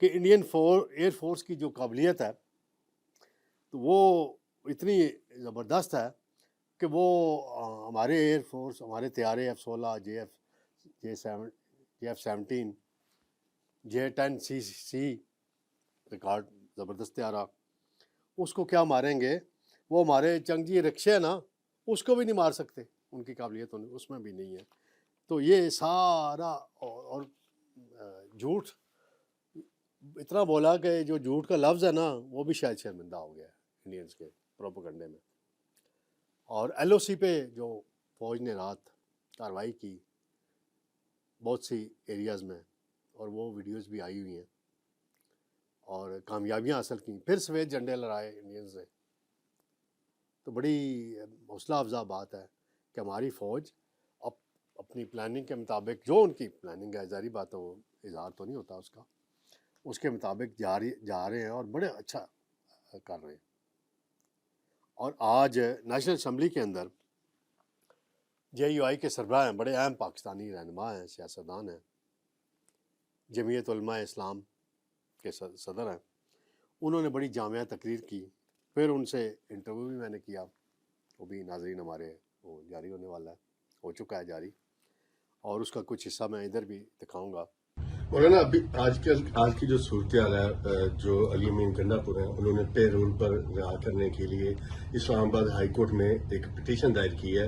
کہ Indian air force کی جو قابلیت ہے تو وہ اتنی زبردست ہے کہ وہ ہمارے ایئر فورس، ہمارے طیارے F-16 JF-17 J-10 C record زبردست طیارہ، اس کو کیا ماریں گے؟ وہ ہمارے جنگی رکشے نا اس کو بھی نہیں مار سکتے، ان کی قابلیت اس میں بھی نہیں ہے. تو یہ سارا اور جھوٹ اتنا بولا کہ جو جھوٹ کا لفظ ہے نا وہ بھی شاید شرمندہ ہو گیا ہے انڈینز کے پروپیگنڈے میں. اور LOC پہ جو فوج نے رات کارروائی کی بہت سی ایریاز میں، اور وہ ویڈیوز بھی آئی ہوئی ہیں، اور کامیابیاں حاصل کیں، پھر سفید جھنڈے لہرائے انڈینز نے. تو بڑی حوصلہ افزا بات ہے کہ ہماری فوج اپنی پلاننگ کے مطابق، جو ان کی پلاننگ ہے ظاہری بات ہے وہ اظہار تو نہیں ہوتا اس کے مطابق جا رہے ہیں اور بڑے اچھا کر رہے ہیں. اور آج نیشنل اسمبلی کے اندر JUI کے سربراہ ہیں، بڑے اہم پاکستانی رہنما ہیں، سیاستدان ہیں، جمعیت علماء اسلام کے صدر ہیں. انہوں نے بڑی جامعہ تقریر کی، پھر ان سے انٹرویو بھی میں نے کیا، وہ بھی ناظرین ہمارے وہ جاری ہونے والا ہے، ہو چکا ہے جاری، اور اس کا کچھ حصہ میں ادھر بھی دکھاؤں گا. مولانا ابھی آج کی جو صورتحال ہے، جو علی امین گنڈا پور ہیں، انہوں نے پے رول پر رہا کرنے کے لیے اسلام آباد ہائی کورٹ میں ایک پٹیشن دائر کی ہے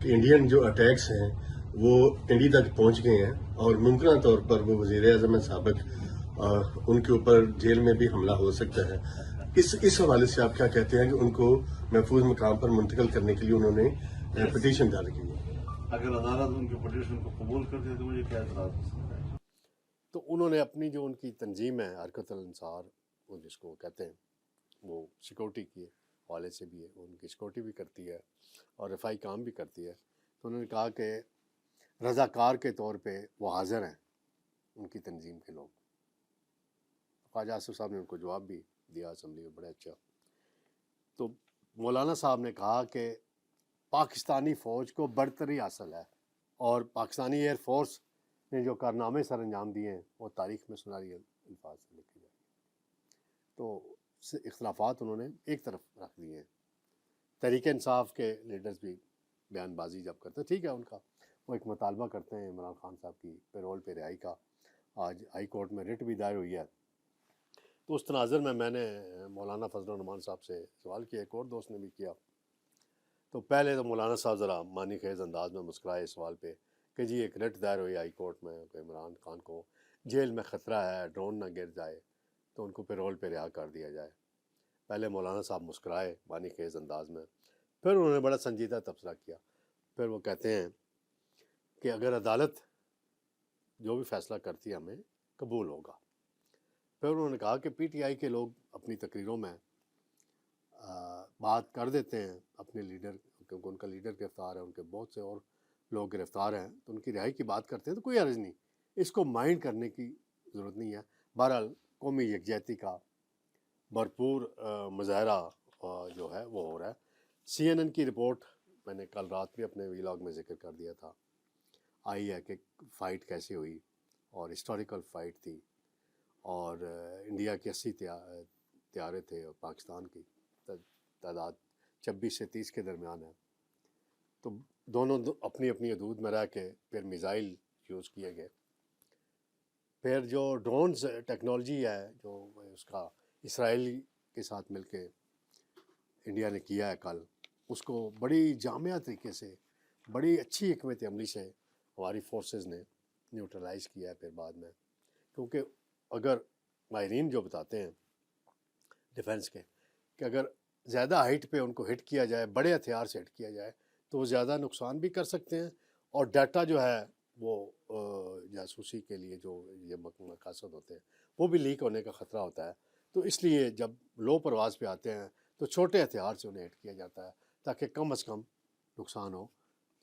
کہ انڈین جو اٹیکس ہیں وہ انڈیا تک پہنچ گئے ہیں، اور ممکنہ طور پر وہ وزیر اعظم سابق ان کے اوپر جیل میں بھی حملہ ہو سکتا ہے. اس حوالے سے آپ کیا کہتے ہیں کہ ان کو محفوظ مقام پر منتقل کرنے کے لیے انہوں نے پٹیشن دائر کی ہے؟ اگر عدالت ان کے پٹیشن کو قبول کرتی ہے تو مجھے کیا اعتراض ہو سکتا ہے؟ تو انہوں نے اپنی جو ان کی تنظیم ہے حرکت الانصار، وہ جس کو کہتے ہیں، وہ سیکورٹی کے حوالے سے بھی ہے، ان کی سیکورٹی بھی کرتی ہے اور رفائی کام بھی کرتی ہے. تو انہوں نے کہا کہ رضاکار کے طور پہ وہ حاضر ہیں ان کی تنظیم کے لوگ. خواجہ آصف صاحب نے ان کو جواب بھی دیا اسمبلی میں، بڑے اچھا. تو مولانا صاحب نے کہا کہ پاکستانی فوج کو برتری حاصل ہے، اور پاکستانی ایئر فورس نے جو کارنامے سر انجام دیے ہیں وہ تاریخ میں سنہری الفاظ سے لکھی جائے. تو اختلافات انہوں نے ایک طرف رکھ دیے ہیں. تحریک انصاف کے لیڈرز بھی بیان بازی جب کرتے ہیں، ٹھیک ہے، ان کا وہ ایک مطالبہ کرتے ہیں عمران خان صاحب کی پیرول پہ رہائی کا. آج ہائی کورٹ میں رٹ بھی دائر ہوئی ہے. تو اس تناظر میں نے مولانا فضل الرحمان صاحب سے سوال کیا، ایک اور دوست نے بھی کیا. تو پہلے تو مولانا صاحب ذرا معنی خیز انداز میں مسکرائے اس سوال پہ کہ جی ایک رٹ دائر ہوئی ہائی کورٹ میں کہ عمران خان کو جیل میں خطرہ ہے، ڈرون نہ گر جائے تو ان کو پیرول پہ رہا کر دیا جائے. پہلے مولانا صاحب مسکرائے معنی خیز انداز میں، پھر انہوں نے بڑا سنجیدہ تبصرہ کیا. پھر وہ کہتے ہیں کہ اگر عدالت جو بھی فیصلہ کرتی ہے ہمیں قبول ہوگا. پھر انہوں نے کہا کہ PTI کے لوگ اپنی تقریروں میں بات کر دیتے ہیں اپنے لیڈر، کیونکہ ان کا لیڈر گرفتار ہے، ان کے بہت سے اور لوگ گرفتار ہیں، تو ان کی رہائی کی بات کرتے ہیں تو کوئی عرض نہیں، اس کو مائنڈ کرنے کی ضرورت نہیں ہے. بہرحال قومی یکجہتی کا بھرپور مظاہرہ جو ہے وہ ہو رہا ہے. CNN کی رپورٹ میں نے کل رات بھی اپنے ویلاگ میں ذکر کر دیا تھا، آئی ہے کہ فائٹ کیسے ہوئی، اور ہسٹوریکل فائٹ تھی، اور انڈیا کے 80 طیارے تھے اور پاکستان کی تعداد 26 سے 30 کے درمیان ہے. تو دونوں اپنی اپنی حدود میں رہ کے پھر میزائل یوز کیے گئے. پھر جو ڈرونز ٹیکنالوجی ہے جو اس کا اسرائیل کے ساتھ مل کے انڈیا نے کیا ہے کل، اس کو بڑی جامع طریقے سے، بڑی اچھی حکمت عملی سے ہماری فورسز نے نیوٹرلائز کیا ہے. پھر بعد میں، کیونکہ اگر ماہرین جو بتاتے ہیں ڈیفنس کے کہ اگر زیادہ ہائٹ پہ ان کو ہٹ کیا جائے، بڑے ہتھیار سے ہٹ کیا جائے تو وہ زیادہ نقصان بھی کر سکتے ہیں، اور ڈیٹا جو ہے وہ جاسوسی کے لیے جو یہ مقاصد ہوتے ہیں وہ بھی لیک ہونے کا خطرہ ہوتا ہے. تو اس لیے جب لو پرواز پہ آتے ہیں تو چھوٹے ہتھیار سے انہیں ہٹ کیا جاتا ہے تاکہ کم از کم نقصان ہو.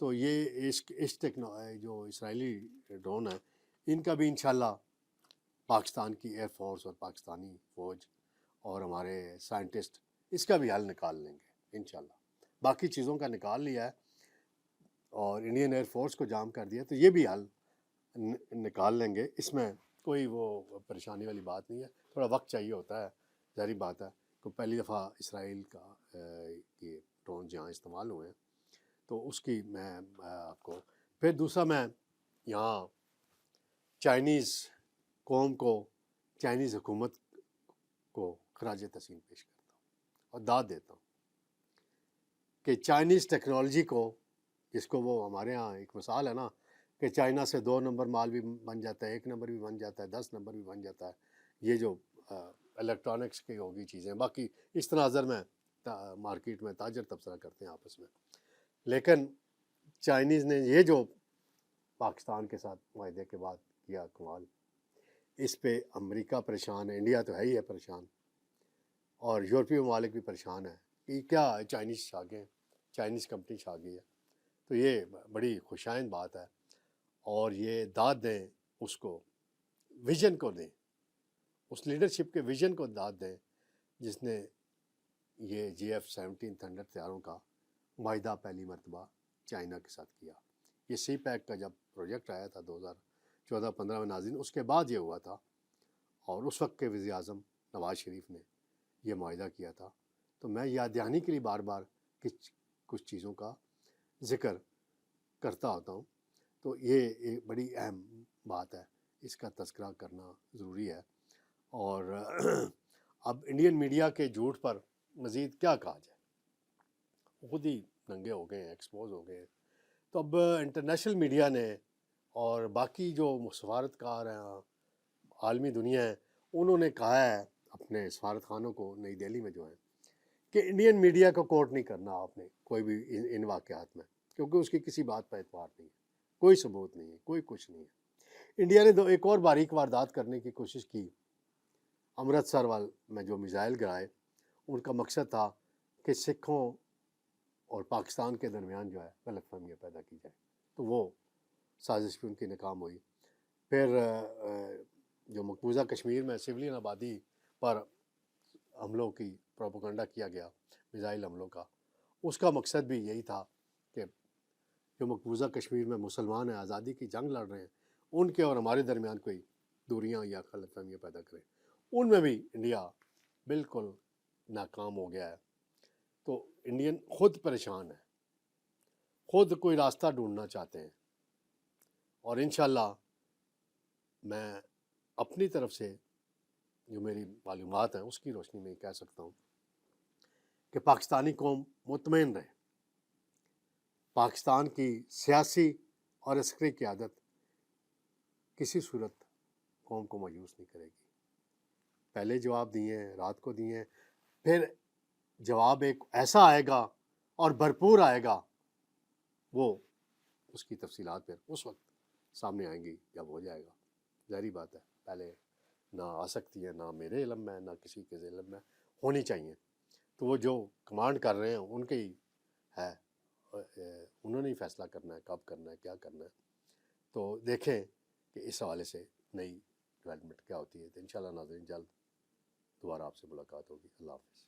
تو یہ اس جو اسرائیلی ڈرون ہے ان کا بھی انشاءاللہ پاکستان کی ایئر فورس اور پاکستانی فوج اور ہمارے سائنٹسٹ اس کا بھی حل نکال لیں گے انشاءاللہ. باقی چیزوں کا نکال لیا ہے اور انڈین ایئر فورس کو جام کر دیا، تو یہ بھی حل نکال لیں گے، اس میں کوئی وہ پریشانی والی بات نہیں ہے، تھوڑا وقت چاہیے ہوتا ہے، ظاہری بات ہے کہ پہلی دفعہ اسرائیل کا یہ ڈرون جہاں استعمال ہوئے ہیں، تو اس کی میں آپ کو پھر دوسرا میں یہاں چائنیز قوم کو، چائنیز حکومت کو خراج تحسین پیش کرتا ہوں اور داد دیتا ہوں کہ چائنیز ٹیکنالوجی کو، جس کو وہ ہمارے ہاں ایک مثال ہے نا کہ چائنا سے 2 نمبر مال بھی بن جاتا ہے، 1 نمبر بھی بن جاتا ہے، 10 نمبر بھی بن جاتا ہے، یہ جو الیکٹرانکس کی ہوگی چیزیں، باقی اس تناظر میں مارکیٹ میں تاجر تبصرہ کرتے ہیں آپس میں، لیکن چائنیز نے یہ جو پاکستان کے ساتھ معاہدے کے بعد کیا کمال، اس پہ امریکہ پریشان ہے، انڈیا تو ہے ہی ہے پریشان، اور یورپی ممالک بھی پریشان ہے کہ کیا چائنیز آ گئے، چائنیز کمپنی آ گئی ہے، تو یہ بڑی خوشائند بات ہے، اور یہ داد دیں اس کو، ویژن کو دیں، اس لیڈرشپ کے ویژن کو داد دیں جس نے یہ GF-17 تھنڈر طیاروں کا معاہدہ پہلی مرتبہ چائنا کے ساتھ کیا۔ یہ سی پیک کا جب پروجیکٹ آیا تھا 2014-15 میں ناظرین، اس کے بعد یہ ہوا تھا، اور اس وقت کے وزیر اعظم نواز شریف نے یہ معاہدہ کیا تھا، تو میں یاد دہانی کے لیے بار بار کچھ چیزوں کا ذکر کرتا ہوتا ہوں، تو یہ ایک بڑی اہم بات ہے، اس کا تذکرہ کرنا ضروری ہے، اور اب انڈین میڈیا کے جھوٹ پر مزید کیا کہا جائے، خود ہی ننگے ہو گئے ہیں، ایکسپوز ہو گئے ہیں، تو اب انٹرنیشنل میڈیا نے اور باقی جو سفارتکار ہیں عالمی دنیا ہے، انہوں نے کہا ہے اپنے سفارت خانوں کو نئی دہلی میں جو ہے کہ انڈین میڈیا کو کوٹ نہیں کرنا آپ نے کوئی بھی ان واقعات میں، کیونکہ اس کی کسی بات پر اعتبار نہیں ہے، کوئی ثبوت نہیں ہے، کوئی کچھ نہیں ہے۔ انڈیا نے ایک اور باریک واردات کرنے کی کوشش کی، امرتسر میں جو میزائل گرائے، ان کا مقصد تھا کہ سکھوں اور پاکستان کے درمیان جو ہے غلط فہمیاں پیدا کی جائے، تو وہ سازش بھی ان کی ناکام ہوئی۔ پھر جو مقبوضہ کشمیر میں سویلین آبادی پر حملوں کی پروپیگنڈا کیا گیا، میزائل حملوں کا، اس کا مقصد بھی یہی تھا کہ جو مقبوضہ کشمیر میں مسلمان ہیں، آزادی کی جنگ لڑ رہے ہیں، ان کے اور ہمارے درمیان کوئی دوریاں یا غلط فہمیاں پیدا کریں، ان میں بھی انڈیا بالکل ناکام ہو گیا ہے۔ تو انڈین خود پریشان ہے، خود کوئی راستہ ڈھونڈنا چاہتے ہیں، اور انشاءاللہ میں اپنی طرف سے جو میری معلومات ہیں اس کی روشنی میں کہہ سکتا ہوں کہ پاکستانی قوم مطمئن رہے، پاکستان کی سیاسی اور عسکری قیادت کسی صورت قوم کو مایوس نہیں کرے گی۔ پہلے جواب دیے ہیں، رات کو دیے ہیں، پھر جواب ایک ایسا آئے گا اور بھرپور آئے گا، وہ اس کی تفصیلات پھر اس وقت سامنے آئیں گی جب ہو جائے گا، ظاہری بات ہے پہلے نہ آ سکتی ہے، نہ میرے علم میں، نہ کسی کے علم میں، ہونی چاہیے، تو وہ جو کمانڈ کر رہے ہیں ان کے ہی ہے، انہوں نے ہی فیصلہ کرنا ہے کب کرنا ہے، کیا کرنا ہے، تو دیکھیں کہ اس حوالے سے نئی ڈیولپمنٹ کیا ہوتی ہے، تو انشاءاللہ ناظرین جلد دوبارہ آپ سے ملاقات ہوگی۔ اللہ حافظ۔